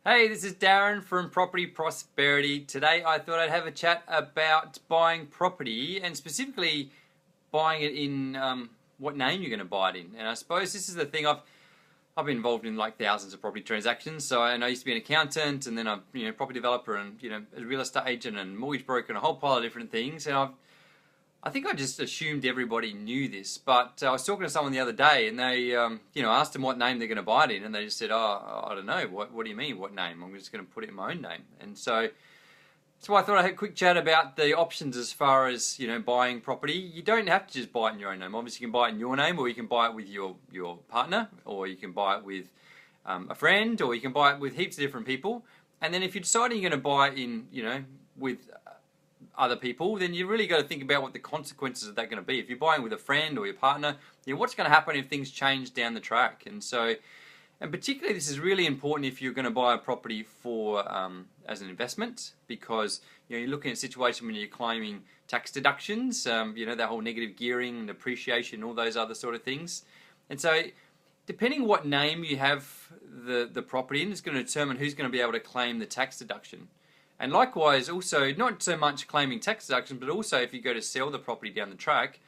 Hey, this is Darren from Property Prosperity. Today I thought I'd have a chat about buying property and specifically buying it in what name you're going to buy it in. And I suppose this is the thing I've been involved in like thousands of property transactions. So I used to be an accountant, and then I'm property developer, and a real estate agent and mortgage broker and a whole pile of different things. And I think I just assumed everybody knew this, but I was talking to someone the other day, and they, asked them what name they're going to buy it in, and they just said, "Oh, I don't know. What do you mean? What name? I'm just going to put it in my own name." And so that's why I thought I'd have a quick chat about the options as far as buying property. You don't have to just buy it in your own name. Obviously, you can buy it in your name, or you can buy it with your partner, or you can buy it with a friend, or you can buy it with heaps of different people. And then if you're deciding you're going to buy it in, with other people, then you really got to think about what the consequences of that going to be. If you're buying with a friend or your partner, what's going to happen if things change down the track? And particularly this is really important if you're going to buy a property for as an investment, because you're looking at a situation when you're claiming tax deductions, that whole negative gearing and depreciation, all those other sort of things. And so depending what name you have the property in is going to determine who's going to be able to claim the tax deduction. And likewise, also, not so much claiming tax deduction, but also if you go to sell the property down the track,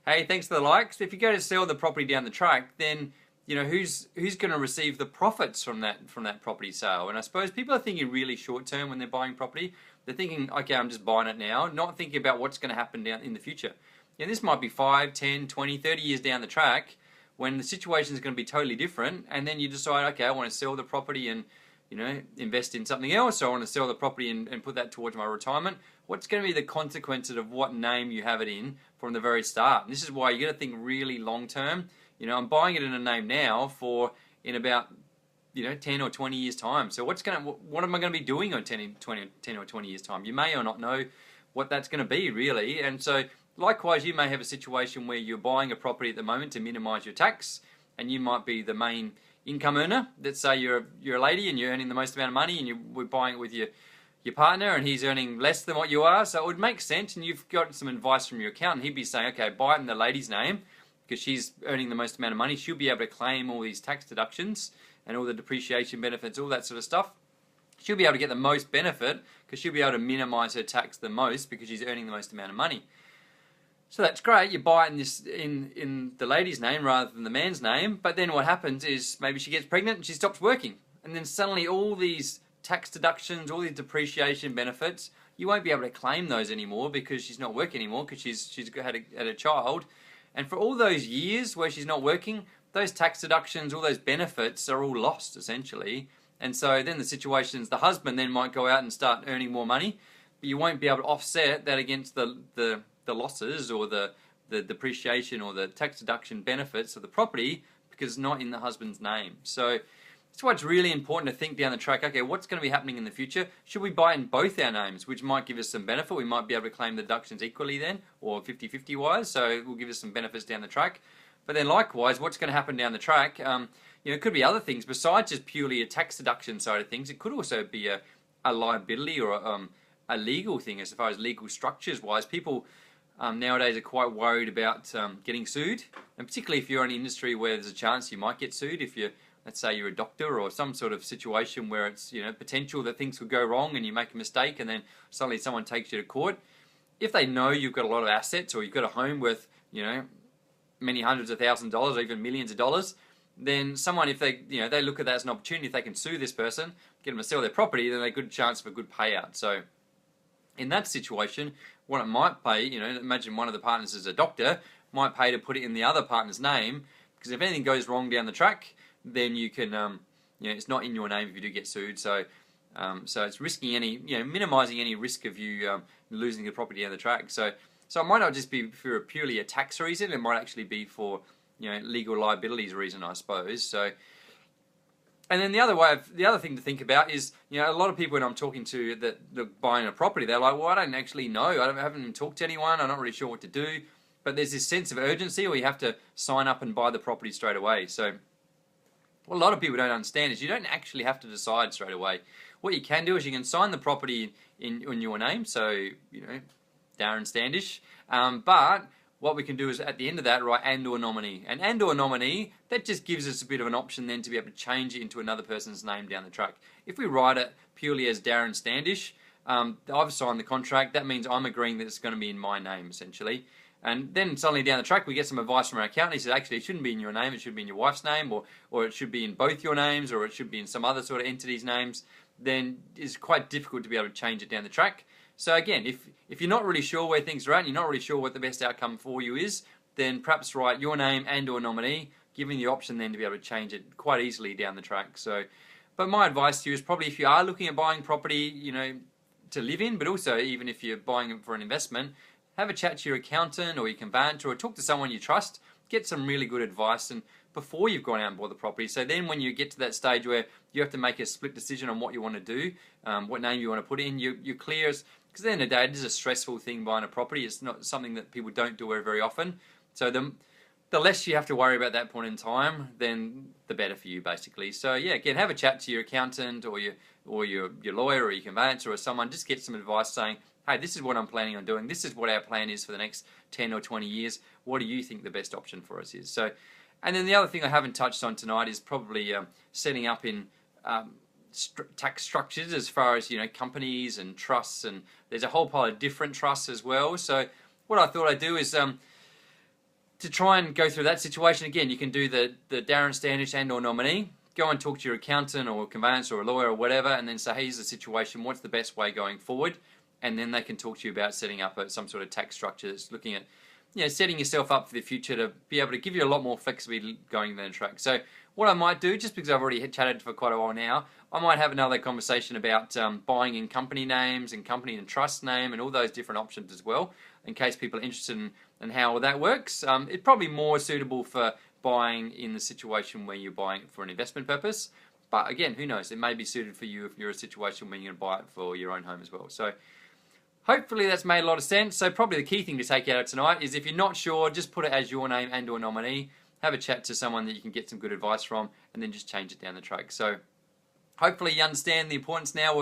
hey, thanks for the likes. If you go to sell the property down the track, then who's going to receive the profits from that property sale? And I suppose people are thinking really short term when they're buying property. They're thinking, okay, I'm just buying it now, not thinking about what's going to happen down in the future. This might be 5, 10, 20, 30 years down the track when the situation is going to be totally different, and then you decide, okay, I want to sell the property and invest in something else, or I want to sell the property and put that towards my retirement. What's going to be the consequences of what name you have it in from the very start? And this is why you got to think really long term. I'm buying it in a name now for in about 10 or 20 years time. So what am I going to be doing on 10 or 20 years time? You may or not know what that's going to be really. And so likewise, you may have a situation where you're buying a property at the moment to minimize your tax, and you might be the main income earner. Let's say you're a lady and you're earning the most amount of money, and we're buying it with your partner, and he's earning less than what you are. So it would make sense, and you've got some advice from your accountant. He'd be saying, okay, buy it in the lady's name because she's earning the most amount of money. She'll be able to claim all these tax deductions and all the depreciation benefits, all that sort of stuff. She'll be able to get the most benefit because she'll be able to minimize her tax the most because she's earning the most amount of money. So that's great. You buy it in the lady's name rather than the man's name. But then what happens is maybe she gets pregnant and she stops working, and then suddenly all these tax deductions, all these depreciation benefits, you won't be able to claim those anymore because she's not working anymore because she's had a child. And for all those years where she's not working, those tax deductions, all those benefits are all lost essentially. And so then the situation's the husband then might go out and start earning more money, but you won't be able to offset that against the losses or the depreciation or the tax deduction benefits of the property because it's not in the husband's name. So that's why it's really important to think down the track, okay, what's going to be happening in the future? Should we buy in both our names, which might give us some benefit? We might be able to claim the deductions equally then, or 50-50 wise, so it will give us some benefits down the track. But then likewise, what's going to happen down the track? It could be other things besides just purely a tax deduction side of things. It could also be a liability or a legal thing as far as legal structures wise. People nowadays are quite worried about getting sued, and particularly if you're in an industry where there's a chance you might get sued. If let's say you're a doctor or some sort of situation where it's potential that things could go wrong and you make a mistake and then suddenly someone takes you to court. If they know you've got a lot of assets or you've got a home worth many hundreds of thousands of dollars or even millions of dollars, then someone, if they they look at that as an opportunity, if they can sue this person, get them to sell their property, then they've got a good chance of a good payout. So in that situation, what it might pay, imagine one of the partners is a doctor, might pay to put it in the other partner's name, because if anything goes wrong down the track, then you can, it's not in your name if you do get sued. So it's risking minimizing any risk of you losing the property down the track. So it might not just be for purely a tax reason. It might actually be for legal liabilities reason, I suppose. So. And then the other thing to think about is, a lot of people when I'm talking to that are buying a property, they're like, well, I don't actually know. I haven't even talked to anyone. I'm not really sure what to do. But there's this sense of urgency where you have to sign up and buy the property straight away. So what a lot of people don't understand is you don't actually have to decide straight away. What you can do is you can sign the property in your name, so, Darren Standish. But what we can do is at the end of that write and or nominee. And or nominee, that just gives us a bit of an option then to be able to change it into another person's name down the track. If we write it purely as Darren Standish, I've signed the contract, that means I'm agreeing that it's going to be in my name essentially. And then suddenly down the track we get some advice from our accountant. He says actually it shouldn't be in your name, it should be in your wife's name, or it should be in both your names, or it should be in some other sort of entity's names. Then it's quite difficult to be able to change it down the track. So again, if you're not really sure where things are at, and you're not really sure what the best outcome for you is, then perhaps write your name and or nominee, giving the option then to be able to change it quite easily down the track. So, but my advice to you is probably if you are looking at buying property, you know, to live in, but also even if you're buying it for an investment, have a chat to your accountant or your conveyancer, or talk to someone you trust, get some really good advice and before you've gone out and bought the property. So then when you get to that stage where you have to make a split decision on what you want to do, what name you want to put in, you're clear as, because at the end of the day, it is a stressful thing buying a property. It's not something that people don't do very often. So the less you have to worry about that point in time, then the better for you, basically. So yeah, again, have a chat to your accountant or your lawyer or your conveyancer or someone. Just get some advice saying, hey, this is what I'm planning on doing. This is what our plan is for the next 10 or 20 years. What do you think the best option for us is? So, and then the other thing I haven't touched on tonight is probably setting up in tax structures as far as, you know, companies and trusts, and there's a whole pile of different trusts as well. So what I thought I'd do is to try and go through that situation. Again, you can do the Darren Standish and or nominee. Go and talk to your accountant or conveyancer or a lawyer or whatever, and then say, hey, here's the situation, what's the best way going forward? And then they can talk to you about setting up some sort of tax structure that's looking at, you know, setting yourself up for the future to be able to give you a lot more flexibility going down the track. So what I might do, just because I've already chatted for quite a while now, I might have another conversation about buying in company names and company and trust name and all those different options as well, in case people are interested in how that works. It's probably more suitable for buying in the situation where you're buying it for an investment purpose. But again, who knows? It may be suited for you if you're in a situation where you're going to buy it for your own home as well. So hopefully that's made a lot of sense. So probably the key thing to take out of tonight is if you're not sure, just put it as your name and or nominee. Have a chat to someone that you can get some good advice from, and then just change it down the track. So hopefully you understand the importance now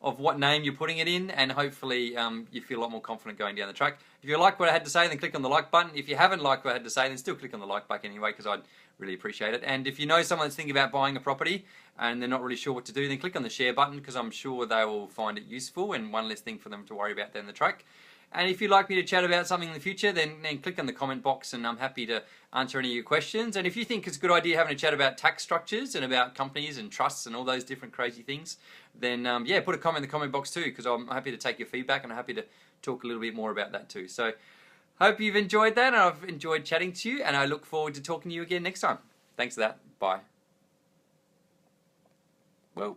of what name you're putting it in, and hopefully you feel a lot more confident going down the track. If you like what I had to say, then click on the like button. If you haven't liked what I had to say, then still click on the like button anyway, because I'd really appreciate it. And if you know someone that's thinking about buying a property and they're not really sure what to do, then click on the share button, because I'm sure they will find it useful and one less thing for them to worry about down the track. And if you'd like me to chat about something in the future, then click on the comment box and I'm happy to answer any of your questions. And if you think it's a good idea having a chat about tax structures and about companies and trusts and all those different crazy things, then yeah, put a comment in the comment box too, because I'm happy to take your feedback and I'm happy to talk a little bit more about that too. So hope you've enjoyed that, and I've enjoyed chatting to you, and I look forward to talking to you again next time. Thanks for that. Bye. Well.